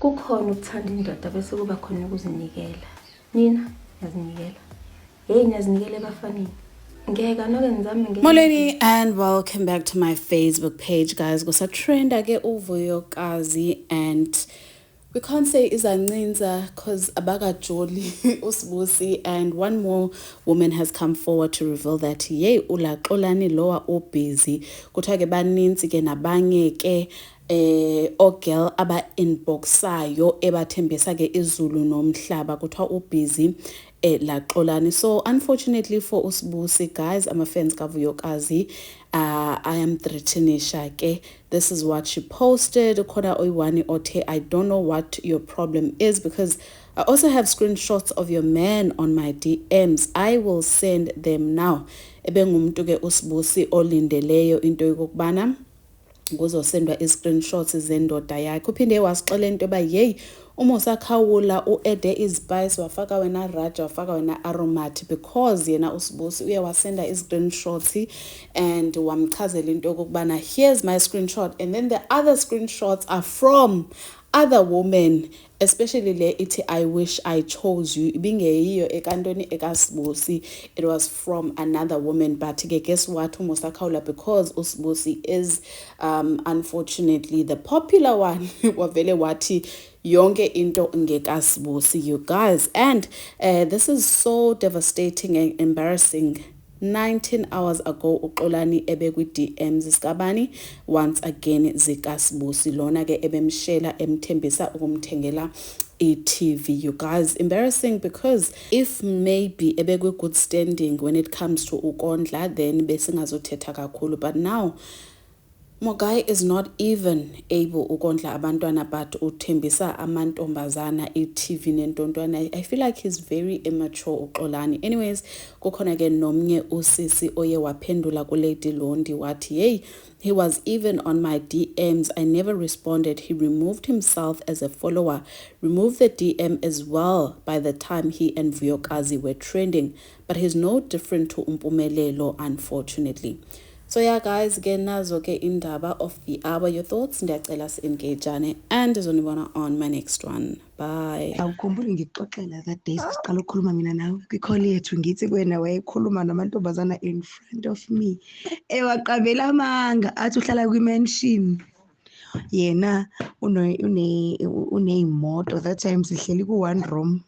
Kukhona ukuthanda indoda bese kuba khona ukuzinikela. Nina yazinikela. Hey niyazinikela ebafanini. Molweni and welcome back to my Facebook page, guys. Kusatrend ake Vuyokazi, and we can't say izancinza because abakajoli usibusi, and one more woman has come forward to reveal that yey Xolani lowa obusy kuthiwa ke baninzi ke nabanye ke ogirl aba inboxayo ebathembisa ke izulu nomhlaba kuthiwa ubusy Xolani. So unfortunately for usibusi, guys, I'm a fans ka Vuyokazi. I am threatenisha ke. This is what she posted. Khona oyiwani othe, I don't know what your problem is, because I also have screenshots of your man on my DMs. I will send them now. Ebengumuntu ke usibusi olindeleyo into yokubana kuzosendwa i-screenshots zendoda yakhe. Uphinde wasixela into yoba yeyi uma usakhawula u-ede izispice wafaka wena raja wafaka wena aromat, because yena usibusi uye wasenda i-screenshots and wamchazela into yokubana here's my screenshot, and then the other screenshots are from other women, especially le ithi I wish I chose you, ibingeyiyo ekantoni ekasibusi, it was from another woman. But guess what, umusakhaula, because usibusi is unfortunately the popular one wavele wathi yonke into ngekasibusi, you guys. And this is so devastating and embarrassing. 19 hours ago uXolani ebe kwi DMs isikabani once again zikasibusi, lona ke ebemshela emthembisa ukumthengela TV, you guys. Embarrassing, because if maybe ebe kwi good standing when it comes to ukondla, then besingazothetha kakhulu. But now Mogai is not even able ukondla abantwana, but uthembisa amantombazana TV nentontwana. I feel like he's very immature uXolani. Anyways, kukhona ke nomnye usisi oye waphendula ku Lady Londi wathi hey, he was even on my DMs, I never responded. He removed himself as a follower, removed the DM as well by the time he and Vuyokazi were trending, but he's no different to Umpumelelo, unfortunately. So yeah, guys, again, nazo ke indaba of the hour. Your thoughts, ndiyacela si-engagane, and sizonibona on my next one. Bye. Awukhumbuli ngikuxoxela that days siqala ukukhuluma mina nawe kwi-call yethu ngithi kuwena wayekhuluma namantombazana in front of me ewaqabela amanga athi uhlala kwi-mansion, yena uneyimoto, that time sihleli ku-one room